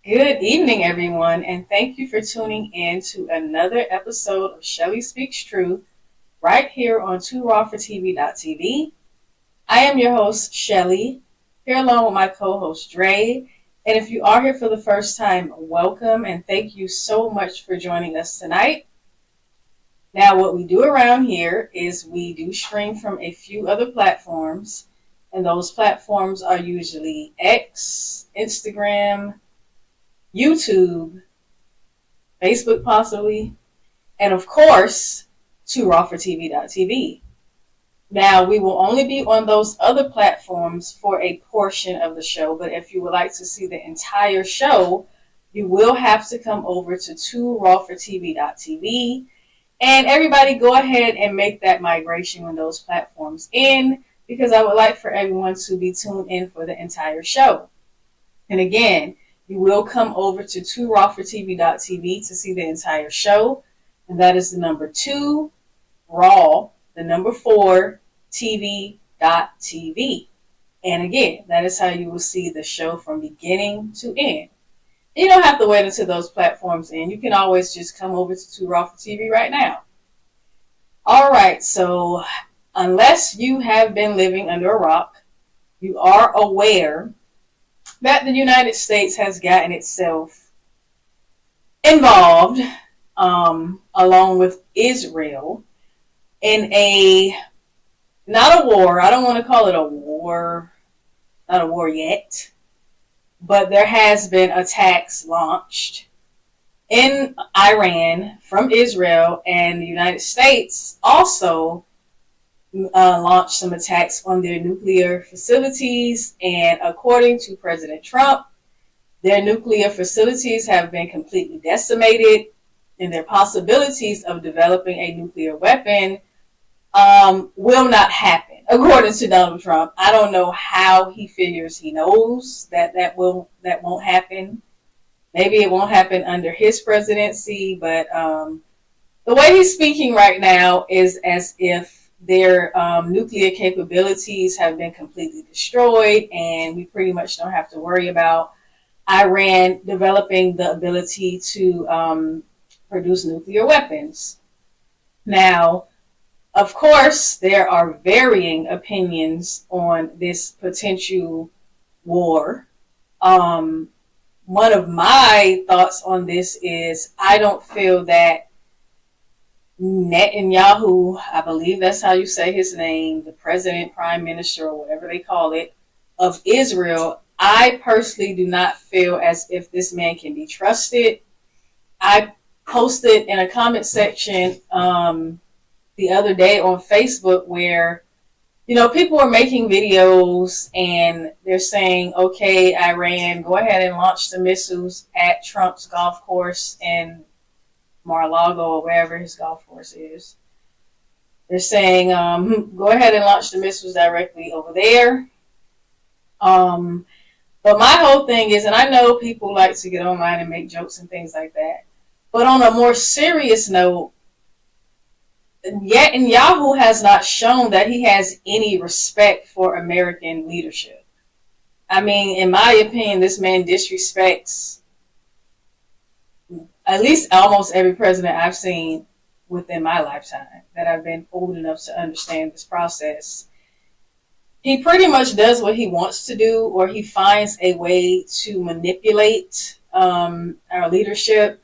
Good evening, everyone, and thank you for tuning in to another episode of Shelley Speaks Truth right here on 2rawfortv.tv. I am your host, Shelley, here along with my co-host, Dre. And if you are here for the first time, welcome and thank you so much for joining us tonight. Now, what we do around here is we do stream from a few other platforms, and those platforms are usually X, Instagram, YouTube, Facebook possibly, and of course, 2rawfortv.tv. Now, we will only be on those other platforms for a portion of the show, but if you would like to see the entire show, you will have to come over to 2rawfortv.tv. And everybody go ahead and make that migration when those platforms end, because I would like for everyone to be tuned in for the entire show. And again, you will come over to 2rawfortv.tv to see the entire show. And that is the number 2, raw, the number 4, tv.tv. And again, that is how you will see the show from beginning to end. You don't have to wait until those platforms end. You can always just come over to 2 Raw for TV right now. All right, so unless you have been living under a rock, you are aware that the United States has gotten itself involved, along with Israel, in not a war. I don't want to call it a war, not a war yet, but there has been attacks launched in Iran from Israel, and the United States also launched some attacks on their nuclear facilities. And according to President Trump, their nuclear facilities have been completely decimated, and their possibilities of developing a nuclear weapon will not happen, according to Donald Trump. I don't know how he figures he knows that won't happen. Maybe it won't happen under his presidency, but the way he's speaking right now is as if their nuclear capabilities have been completely destroyed, and we pretty much don't have to worry about Iran developing the ability to produce nuclear weapons. Now, of course, there are varying opinions on this potential war. One of my thoughts on this is I don't feel that Netanyahu, I believe that's how you say his name, the president, prime minister, or whatever they call it, of Israel, I personally do not feel as if this man can be trusted. I posted in a comment section the other day on Facebook where, people are making videos and they're saying, okay, Iran, go ahead and launch the missiles at Trump's golf course in Mar-a-Lago or wherever his golf course is. They're saying, go ahead and launch the missiles directly over there. But my whole thing is, and I know people like to get online and make jokes and things like that, but on a more serious note, Netanyahu has not shown that he has any respect for American leadership. I mean, in my opinion, this man disrespects at least almost every president I've seen within my lifetime that I've been old enough to understand this process. He pretty much does what he wants to do, or he finds a way to manipulate our leadership.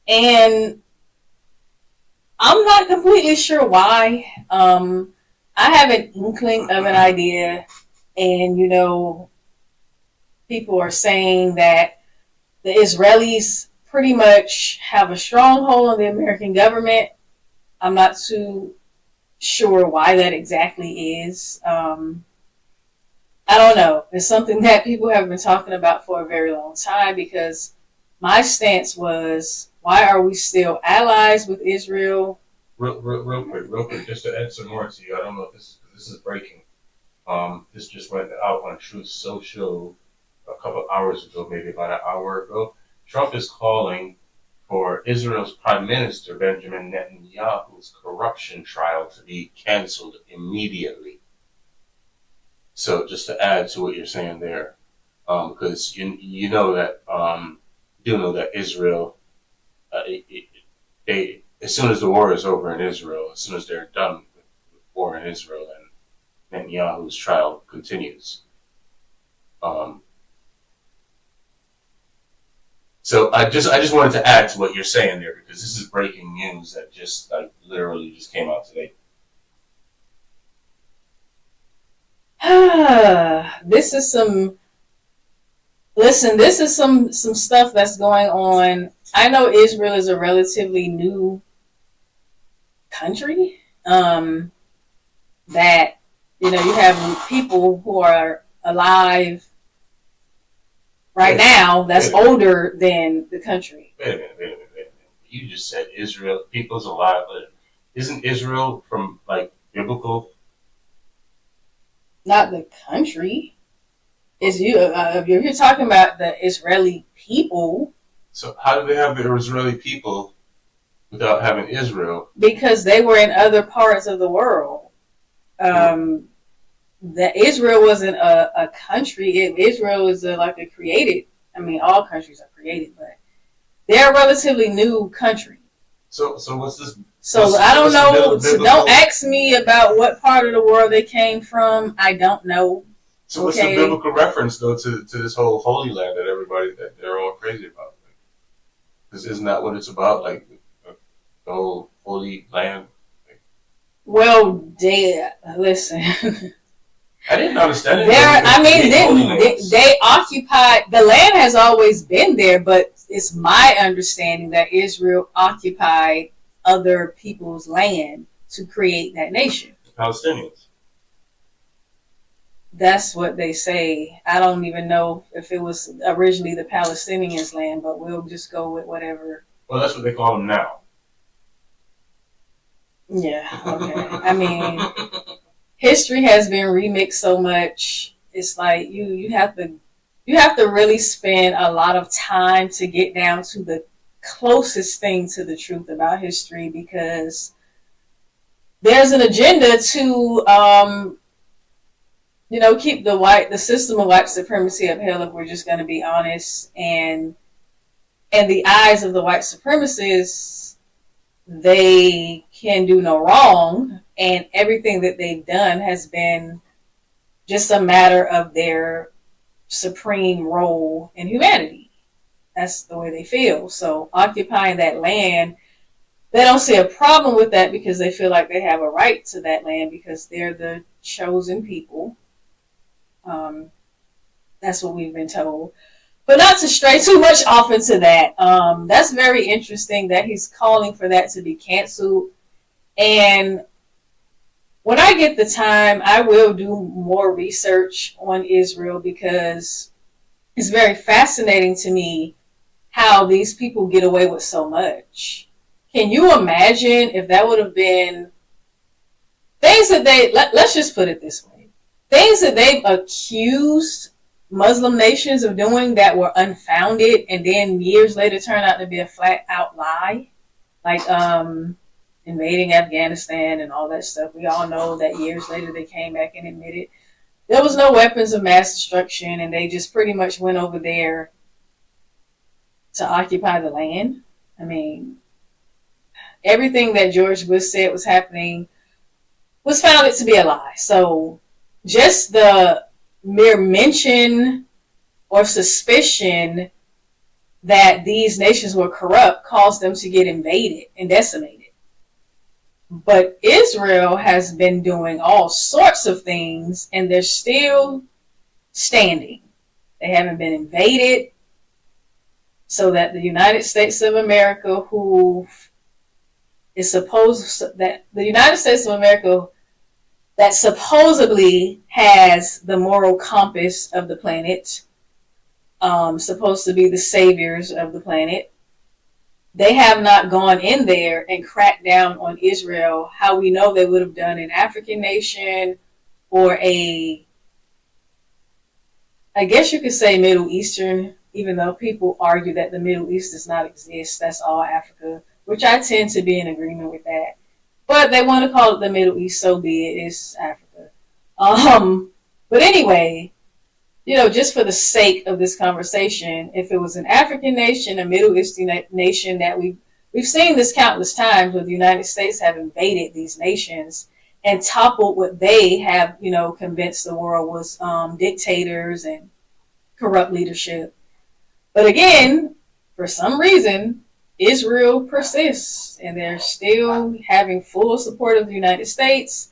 And I'm not completely sure why. I have an inkling of an idea, and people are saying that the Israelis pretty much have a stronghold on the American government. I'm not too sure why that exactly is. I don't know. It's something that people have been talking about for a very long time, because my stance was, why are we still allies with Israel? Real quick, just to add some more to you. I don't know if this is breaking. This just went out on Truth Social a couple of hours ago, maybe about an hour ago. Trump is calling for Israel's Prime Minister Benjamin Netanyahu's corruption trial to be canceled immediately. So just to add to what you're saying there, because you know that do know that Israel, they as soon as the war is over in Israel, as soon as they're done with the war in Israel, and Netanyahu's trial continues. So I just wanted to add to what you're saying there, because this is breaking news that just like literally just came out today. This is some stuff that's going on. I know Israel is a relatively new country. That, you have people who are alive right now that's older than the country. Wait a minute. You just said Israel, people's alive. Isn't Israel from like biblical? Not the country. Is you? If you're talking about the Israeli people. So how do they have the Israeli people without having Israel? Because they were in other parts of the world. That Israel wasn't a country. Israel is like a created. I mean, all countries are created, but they're a relatively new country. So what's this? So I don't know. So don't ask me about what part of the world they came from. I don't know. So what's the biblical reference though to this whole Holy Land that they're all crazy about? Because isn't that what it's about? Like the whole Holy Land. Well, listen. I didn't understand it. They occupied, the land has always been there, but it's my understanding that Israel occupied other people's land to create that nation. The Palestinians. That's what they say. I don't even know if it was originally the Palestinians' land, but we'll just go with whatever. Well, that's what they call them now. Yeah, okay. I mean, history has been remixed so much. It's like you have to really spend a lot of time to get down to the closest thing to the truth about history, because there's an agenda to keep the system of white supremacy upheld, if we're just going to be honest, and the eyes of the white supremacists, they can do no wrong, and everything that they've done has been just a matter of their supreme role in humanity. That's the way they feel. So occupying that land, they don't see a problem with that, because they feel like they have a right to that land because they're the chosen people. That's what we've been told. But not to stray too much off into that. That's very interesting that he's calling for that to be canceled. And when I get the time, I will do more research on Israel, because it's very fascinating to me how these people get away with so much. Can you imagine if that would have been things that let's just put it this way, things that they've accused Muslim nations of doing that were unfounded, and then years later turned out to be a flat out lie, like invading Afghanistan and all that stuff. We all know that years later they came back and admitted there was no weapons of mass destruction, and they just pretty much went over there to occupy the land. I mean, everything that George Bush said was happening was found to be a lie. So just the mere mention or suspicion that these nations were corrupt caused them to get invaded and decimated. But Israel has been doing all sorts of things, and they're still standing. They haven't been invaded, so that the United States of America, that supposedly has the moral compass of the planet, supposed to be the saviors of the planet, they have not gone in there and cracked down on Israel how we know they would have done an African nation or I guess you could say Middle Eastern, even though people argue that the Middle East does not exist. That's all Africa, which I tend to be in agreement with that. But they want to call it the Middle East, so be it. It's Africa. But anyway, just for the sake of this conversation, if it was an African nation, a Middle Eastern nation that we've seen this countless times where the United States have invaded these nations and toppled what they have, convinced the world was dictators and corrupt leadership. But again, for some reason, Israel persists and they're still having full support of the United States.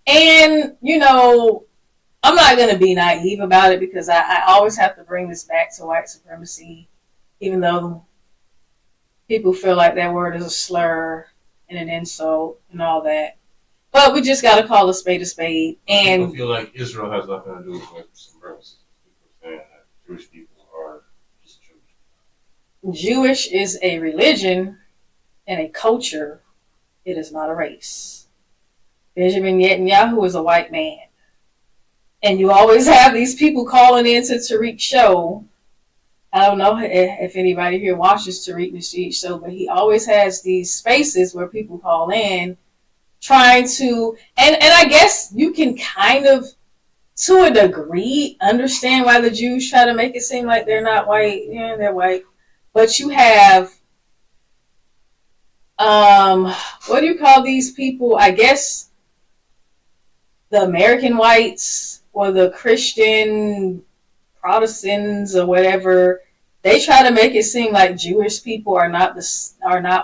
And, I'm not going to be naive about it because I always have to bring this back to white supremacy, even though people feel like that word is a slur and an insult and all that. But we just got to call a spade a spade. And people feel like Israel has nothing to do with white supremacy. People are saying that Jewish people are just Jewish. Jewish is a religion and a culture. It is not a race. Benjamin Netanyahu is a white man. And you always have these people calling into Tariq's show. I don't know if anybody here watches Tariq Nasheed's show, but he always has these spaces where people call in trying to, and I guess you can kind of, to a degree, understand why the Jews try to make it seem like they're not white. Yeah, they're white. But you have, what do you call these people? I guess the American whites or the Christian Protestants or whatever. They try to make it seem like Jewish people are not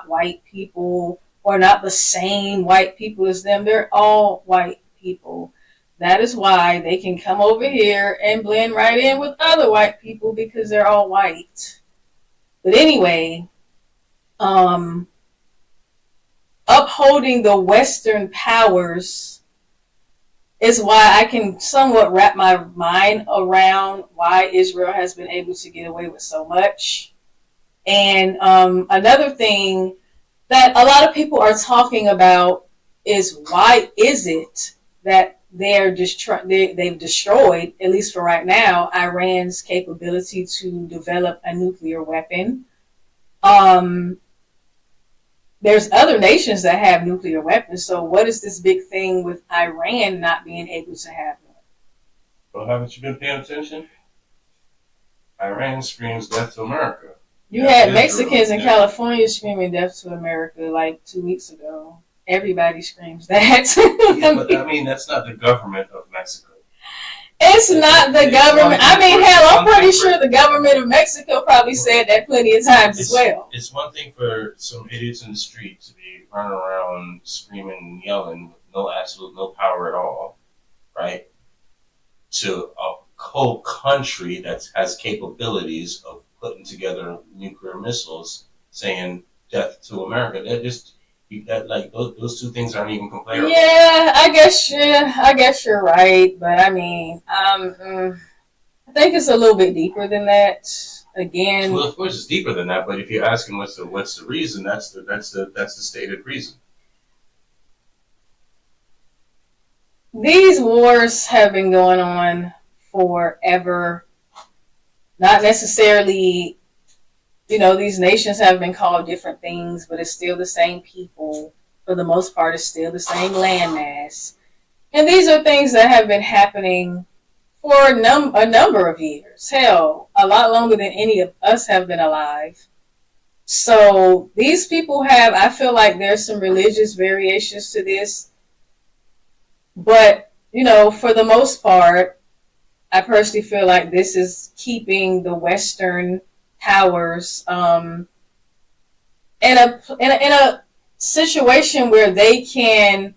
white people or not the same white people as them. They're all white people. That is why they can come over here and blend right in with other white people because they're all white. But anyway, upholding the Western powers is why I can somewhat wrap my mind around why Israel has been able to get away with so much. And another thing that a lot of people are talking about is why is it that they've destroyed, at least for right now, Iran's capability to develop a nuclear weapon. There's other nations that have nuclear weapons, so what is this big thing with Iran not being able to have one? Well, haven't you been paying attention? Iran screams death to America. You had Mexicans in California screaming death to America like 2 weeks ago. Everybody screams that. Yeah, but I mean, that's not the government of Mexico. It's not the government. I mean, hell, I'm pretty sure the government of Mexico probably said that plenty of times as well. It's one thing for some idiots in the street to be running around screaming and yelling with no power at all, right? To a whole country that has capabilities of putting together nuclear missiles saying death to America. Those two things aren't even comparable. Yeah, I guess you're right, but I mean, I think it's a little bit deeper than that. Again, well, of course it's deeper than that, but if you're asking what's the reason, that's the stated reason. These wars have been going on forever. Not necessarily, these nations have been called different things, but it's still the same people. For the most part, it's still the same landmass. And these are things that have been happening for a number of years. Hell, a lot longer than any of us have been alive. So these people I feel like there's some religious variations to this. But, for the most part, I personally feel like this is keeping the Western powers in a situation where they can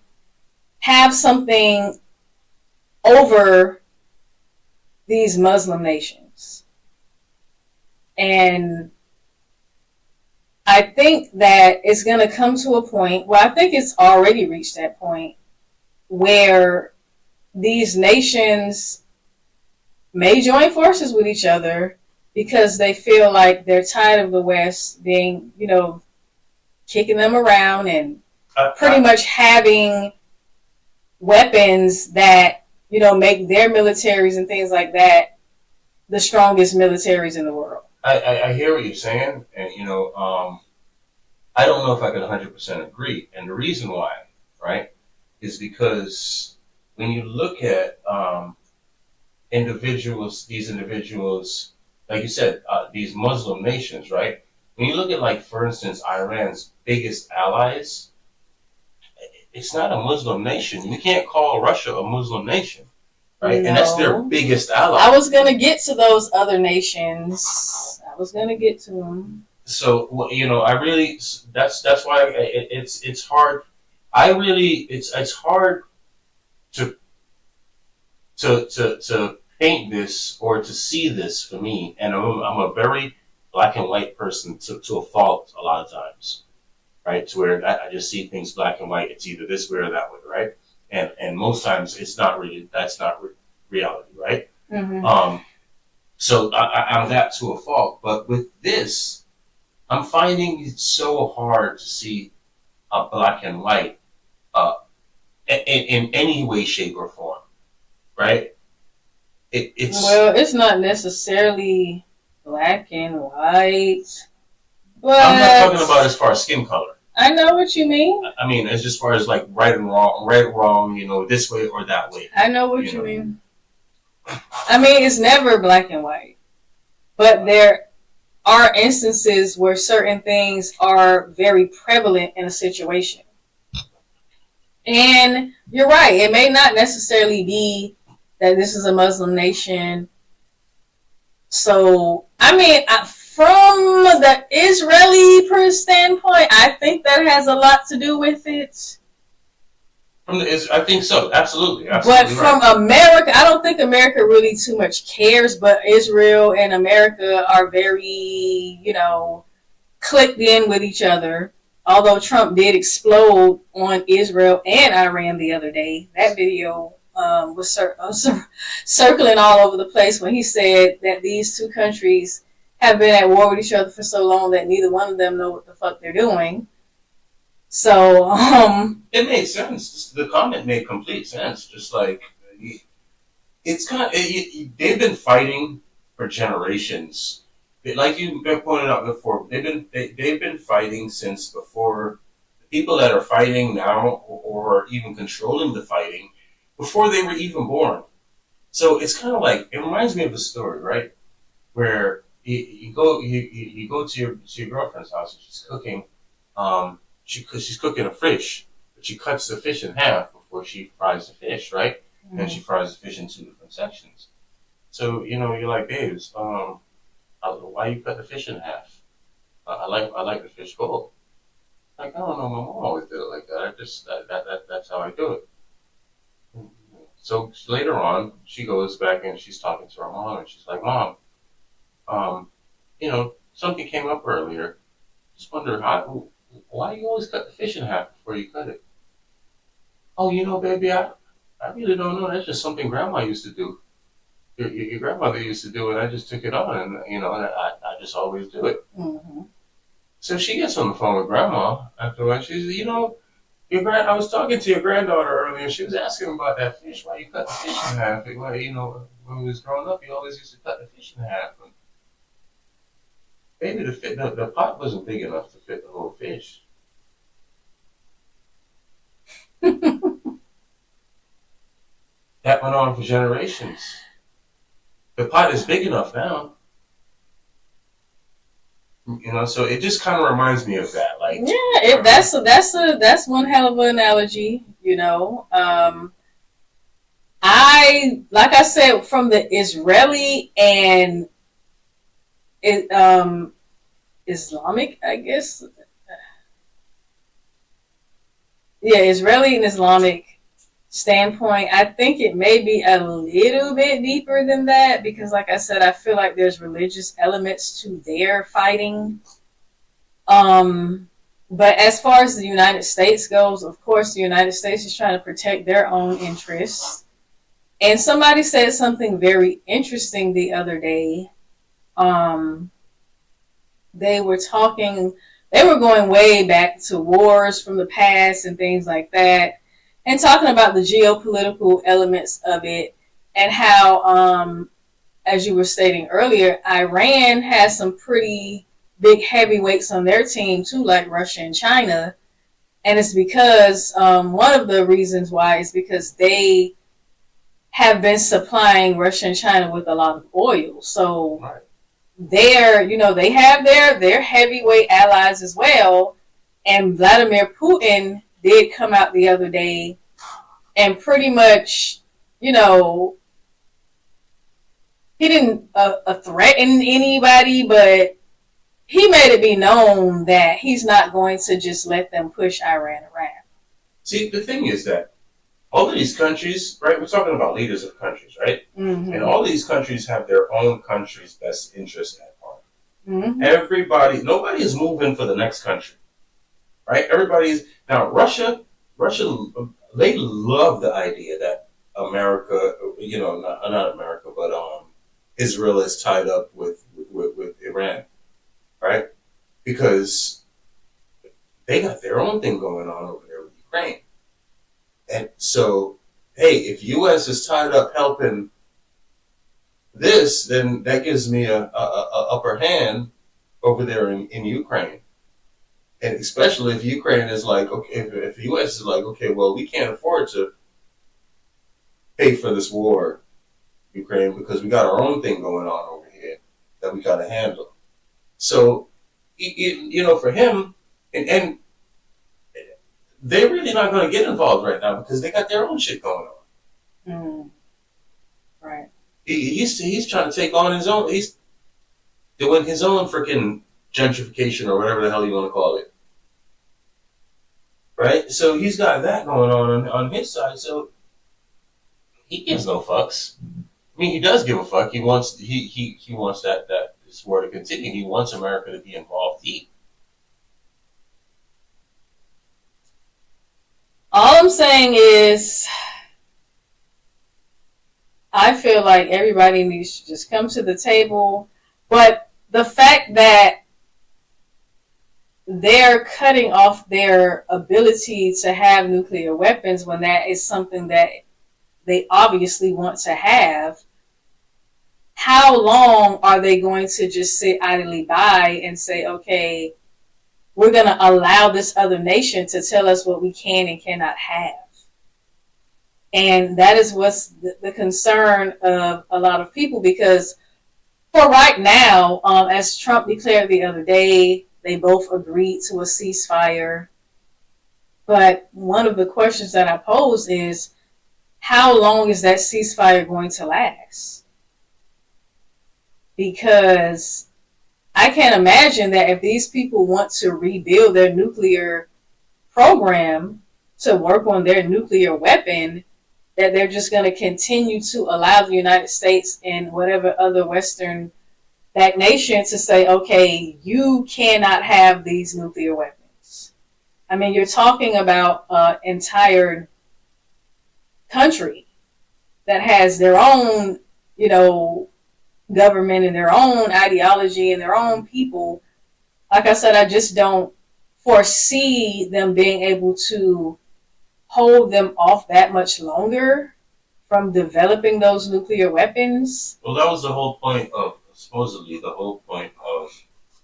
have something over these Muslim nations. And I think that it's going to come to a point, I think it's already reached that point, where these nations may join forces with each other because they feel like they're tired of the West being, kicking them around and pretty much having weapons that, make their militaries and things like that the strongest militaries in the world. I hear what you're saying, and, I don't know if I could 100% agree. And the reason why, right, is because when you look at these individuals, like you said, these Muslim nations, right? When you look at, like, for instance, Iran's biggest allies, it's not a Muslim nation. You can't call Russia a Muslim nation, right? No. And that's their biggest ally. I was gonna get to those other nations. I was gonna get to them. So, you know, I really, that's why it's hard. I really, it's hard to paint this or to see this for me, and I'm a very black and white person to a fault a lot of times, right? To where I just see things black and white. It's either this way or that way, right? And most times it's not really, that's not reality, right? Mm-hmm. So I'm that to a fault, but with this, I'm finding it so hard to see black and white in any way, shape, or form, right? Well, it's not necessarily black and white, but I'm not talking about as far as skin color. I know what you mean. I mean, as far as like right, wrong, you know, this way or that way. I know what you mean. I mean, it's never black and white, but there are instances where certain things are very prevalent in a situation. And you're right, it may not necessarily be that this is a Muslim nation. So, I mean, from the Israeli standpoint, I think that has a lot to do with it. I think so, absolutely. But from America, I don't think America really too much cares, but Israel and America are very, you know, clicked in with each other. Although Trump did explode on Israel and Iran the other day. That video was circling all over the place when he said that these two countries have been at war with each other for so long that neither one of them know what the fuck they're doing. So, it made sense. The comment made complete sense. Just like, it's kind of, they've been fighting for generations. Like you pointed out before, they've been fighting since before. The people that are fighting now, or even controlling the fighting, before they were even born. So it's kind of like, it reminds me of a story, right? Where you go to your girlfriend's house and she's cooking. She's cooking a fish, but she cuts the fish in half before she fries the fish, right? Mm-hmm. And she fries the fish in two different sections. So, you know, you're like, babes, why you cut the fish in half? I like the fish cold. Like, I don't know, my mom always did it like that. That's how I do it. So later on, she goes back and she's talking to her mom, and she's like, Mom, you know, something came up earlier. Just wonder why you always cut the fish in half before you cut it? Oh, you know, baby, I really don't know. That's just something Grandma used to do. Your grandmother used to do it. I just took it on, and you know, I just always do it. Mm-hmm. So she gets on the phone with Grandma afterwards. She's, you know, I was talking to your granddaughter earlier. She was asking about that fish. Why you cut the fish in half? Well, you know, when we was growing up, you always used to cut the fish in half. And maybe the pot wasn't big enough to fit the whole fish. That went on for generations. The pot is big enough now. You know, so it just kind of reminds me of that. Like, yeah, that's one hell of an analogy. You know, like I said, from the Israeli and Islamic, I guess. Yeah, Israeli and Islamic standpoint, I think it may be a little bit deeper than that because, like I said, I feel like there's religious elements to their fighting. But as far as the United States goes, of course, the United States is trying to protect their own interests. And somebody said something very interesting the other day. They were going way back to wars from the past and things like that. And talking about the geopolitical elements of it and how, as you were stating earlier, Iran has some pretty big heavyweights on their team too, like Russia and China. And it's because, one of the reasons why is because they have been supplying Russia and China with a lot of oil. So Right. they have their heavyweight allies as well. And Vladimir Putin did come out the other day and pretty much, he didn't threaten anybody, but he made it be known that he's not going to just let them push Iran around. See, the thing is that all of these countries, right? We're talking about leaders of countries, right? Mm-hmm. And all these countries have their own country's best interest at heart. Mm-hmm. Nobody is moving for the next country, right? Now Russia, they love the idea that America, not America, but Israel is tied up with Iran, right? Because they got their own thing going on over there with Ukraine. And so, hey, if U.S. is tied up helping this, then that gives me a upper hand over there in Ukraine. And especially if Ukraine is like, okay, if the U.S. is like, okay, well, we can't afford to pay for this war, Ukraine, because we got our own thing going on over here that we got to handle. So, for him, and they're really not going to get involved right now because they got their own shit going on. Right. He's trying to take on his own. He's doing his own freaking gentrification or whatever the hell you want to call it. Right? So he's got that going on his side. So he gives no fucks. I mean, he does give a fuck. He wants that this war to continue. He wants America to be involved deep. All I'm saying is, I feel like everybody needs to just come to the table. But the fact that they're cutting off their ability to have nuclear weapons when that is something that they obviously want to have, how long are they going to just sit idly by and say, okay, we're going to allow this other nation to tell us what we can and cannot have? And that is what's the concern of a lot of people, because for right now, as Trump declared the other day, they both agreed to a ceasefire. But one of the questions that I pose is, how long is that ceasefire going to last? Because I can't imagine that if these people want to rebuild their nuclear program to work on their nuclear weapon, that they're just going to continue to allow the United States and whatever other Western backed nation to say, okay, you cannot have these nuclear weapons. I mean, you're talking about an entire country that has their own, government and their own ideology and their own people. Like I said, I just don't foresee them being able to hold them off that much longer from developing those nuclear weapons. Well, that was supposedly the whole point of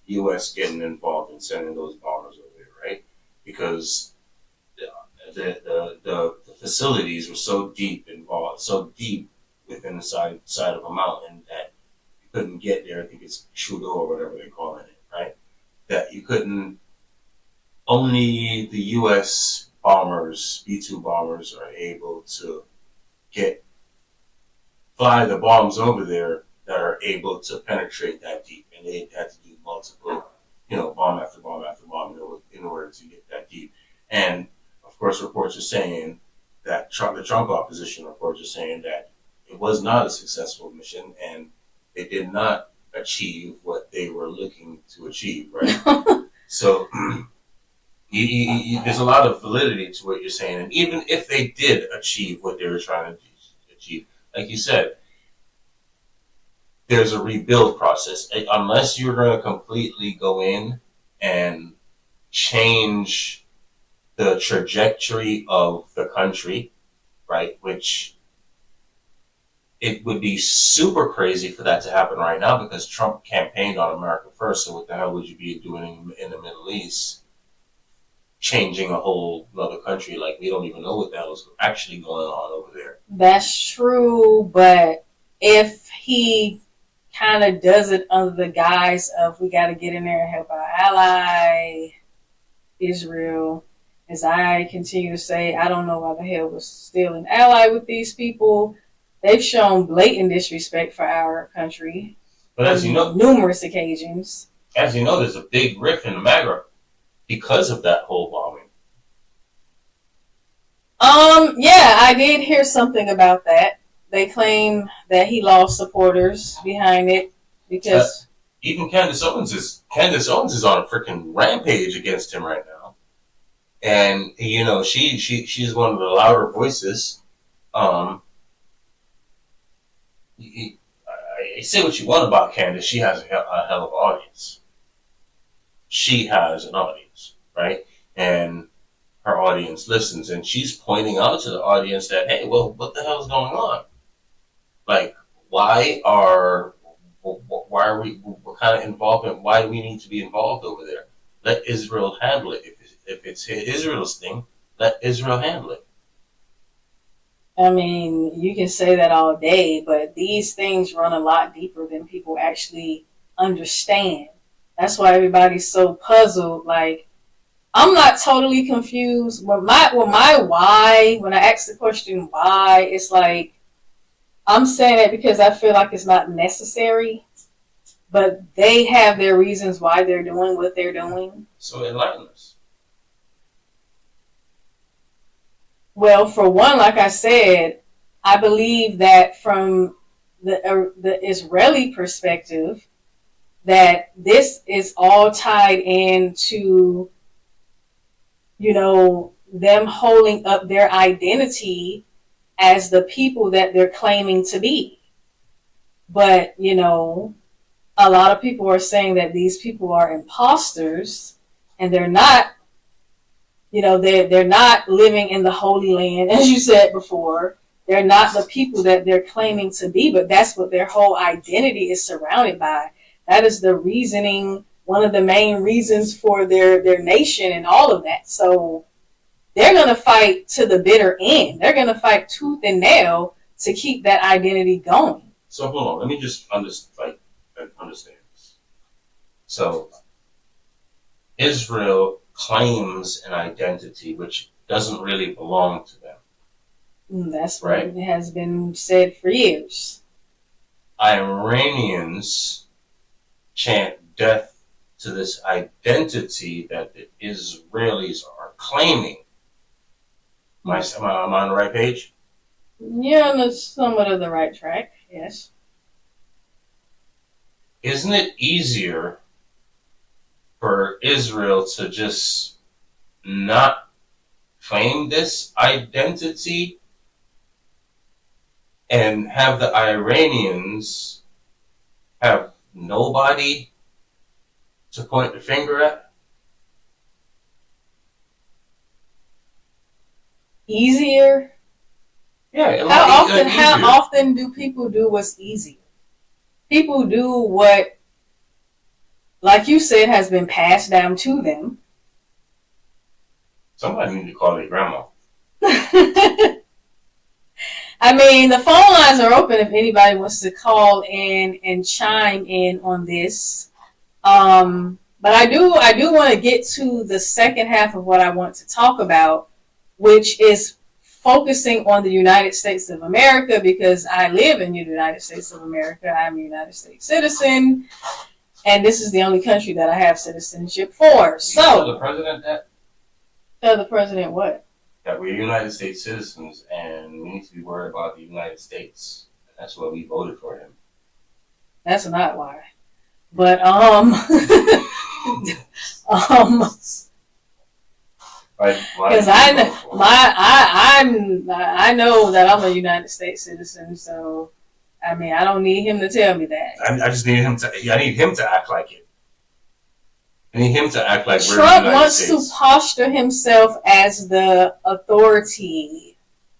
U.S. getting involved and sending those bombers over there, right? Because the facilities were so deep within the side of a mountain that you couldn't get there. I think it's Trudeau or whatever they're calling it, right? That you couldn't. Only the U.S. bombers, B-2 bombers, are able to fly the bombs over there that are able to penetrate that deep, and they had to do multiple, bomb after bomb after bomb in order to get that deep. And of course, reports are saying that the Trump opposition reports are saying that it was not a successful mission, and they did not achieve what they were looking to achieve, right? So there's a lot of validity to what you're saying, and even if they did achieve what they were trying to achieve, like you said, there's a rebuild process. Unless you're going to completely go in and change the trajectory of the country, right? Which it would be super crazy for that to happen right now because Trump campaigned on America first. So what the hell would you be doing in the Middle East? changing a whole other country. Like, we don't even know what the hell is actually going on over there. That's true, but if he kind of does it under the guise of we got to get in there and help our ally, Israel, as I continue to say, I don't know why the hell we're still an ally with these people. They've shown blatant disrespect for our country. But as you know, numerous occasions. As you know, there's a big rift in the MAGA because of that whole bombing. Yeah, I did hear something about that. They claim that he lost supporters behind it because even Candace Owens is on a freaking rampage against him right now, and you know she's one of the louder voices. I say what you want about Candace, she has a hell of an audience. She has an audience, right? And her audience listens, and she's pointing out to the audience that, hey, well, what the hell is going on? Like, why are we, what kind of involvement, why do we need to be involved over there? Let Israel handle it. If it's Israel's thing, let Israel handle it. I mean, you can say that all day, but these things run a lot deeper than people actually understand. That's why everybody's so puzzled. Like, I'm not totally confused. When my why, when I ask the question why, it's like, I'm saying it because I feel like it's not necessary, but they have their reasons why they're doing what they're doing. So enlighten us. Well, for one, like I said, I believe that from the Israeli perspective, that this is all tied into, you know, them holding up their identity as the people that they're claiming to be. But, you know, a lot of people are saying that these people are imposters and they're not, you know, they're not living in the Holy Land, as you said before. They're not the people that they're claiming to be, but that's what their whole identity is surrounded by. That is the reasoning, one of the main reasons for their nation and all of that. So they're going to fight to the bitter end. They're going to fight tooth and nail to keep that identity going. So hold on, let me just understand this. So Israel claims an identity which doesn't really belong to them. That's right. What has been said for years. Iranians chant death to this identity that the Israelis are claiming. Am I on the right page? Yeah, on somewhat of the right track, yes. Isn't it easier for Israel to just not claim this identity and have the Iranians have nobody to point the finger at? Easier? Yeah. How often do people do what's easier? People do what, like you said, has been passed down to them. Somebody need to call their grandma. I mean, the phone lines are open if anybody wants to call in and chime in on this. But I do want to get to the second half of what I want to talk about, which is focusing on the United States of America, because I live in the United States of America. I'm a United States citizen, and this is the only country that I have citizenship for. So, tell the president that? Tell the president what? That we're United States citizens and we need to be worried about the United States. That's why we voted for him. That's not why. But because I know that I'm a United States citizen, so I mean I don't need him to tell me that. I just need him to. I need him to act like it. I need him to act like Trump wants to posture himself as the authority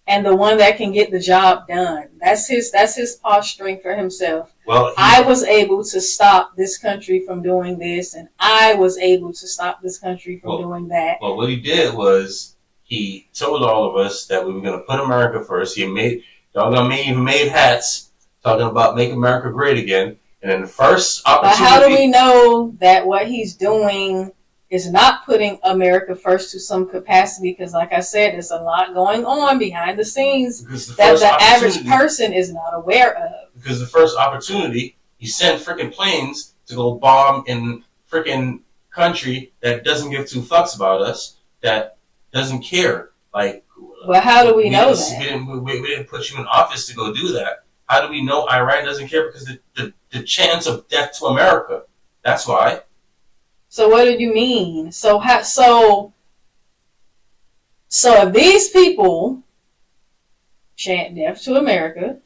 and the one that can get the job done. That's his posturing for himself. Well, I was able to stop this country from doing this, and I was able to stop this country from doing that. Well, what he did was he told all of us that we were going to put America first. He even made hats talking about make America great again. And then the first opportunity. But how do we know that what he's doing is not putting America first to some capacity? Because, like I said, there's a lot going on behind the scenes that the average person is not aware of. Because the first opportunity, he sent freaking planes to go bomb in freaking country that doesn't give two fucks about us, that doesn't care. Like, well, how do we know that? We didn't put you in office to go do that. How do we know Iran doesn't care? Because the chance of death to America. That's why. So what did you mean? So if these people chant death to America,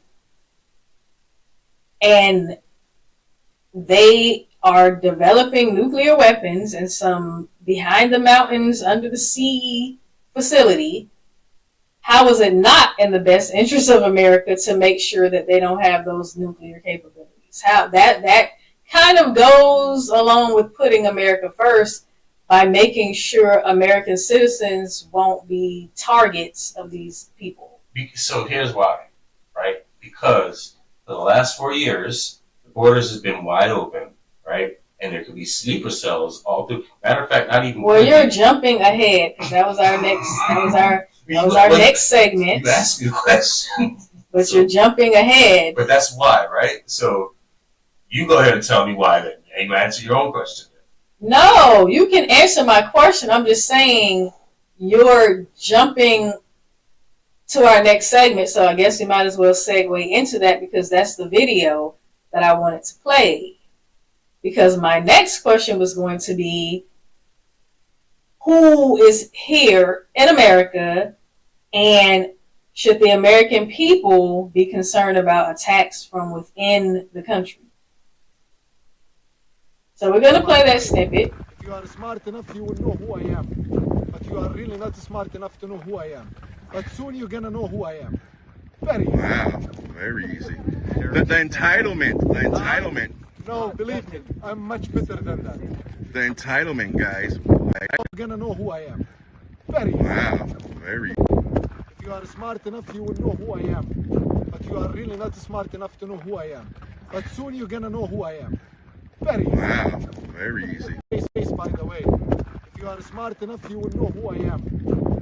and they are developing nuclear weapons in some behind the mountains under the sea facility, how is it not in the best interest of America to make sure that they don't have those nuclear capabilities? How that kind of goes along with putting America first by making sure American citizens won't be targets of these people. So here's why, right? Because for the last 4 years, the borders has been wide open, right? And there could be sleeper cells all through. Matter of fact, not even. Well, you're jumping ahead because that was our next segment. You asked me a question, but you're jumping ahead. But that's why, right? So you go ahead and tell me why. Then and you answer your own question. No, you can answer my question. I'm just saying you're jumping to our next segment, so I guess we might as well segue into that because that's the video that I wanted to play. Because my next question was going to be, who is here in America, and should the American people be concerned about attacks from within the country? So we're going to play that snippet. If you are smart enough, you will know who I am. But you are really not smart enough to know who I am. But soon you're going to know who I am. Very easy. Wow, very easy. The entitlement. No, believe me, I'm much better than that. The entitlement, guys. You're going to know who I am. Very easy. Wow, very easy. If you are smart enough, you will know who I am. But you are really not smart enough to know who I am. But soon you're going to know who I am. Very easy. Wow, very easy. Space, by the way. If you are smart enough, you will know who I am.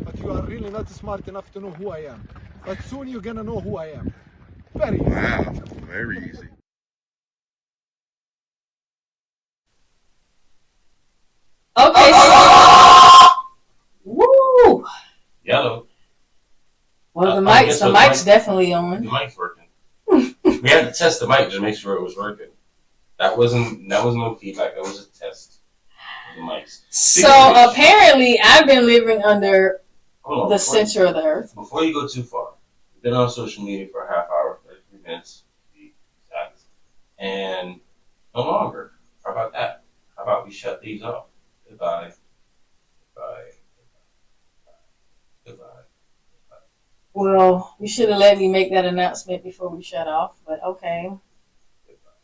But you are really not smart enough to know who I am. But soon you're going to know who I am. Very easy. Wow, very easy. Okay. Woo! Yellow. Well, the mic's definitely on. The mic's working. We had to test the mic to make sure it was working. That was no feedback. That was a test of the mics. So apparently, I've been living under the center of the earth. Before you go too far, we've been on social media for a half hour, 33 minutes, to be exact, and no longer. How about that? How about we shut these off? Goodbye. Goodbye. Goodbye. Goodbye. Well, you should have let me make that announcement before we shut off, but okay. Goodbye.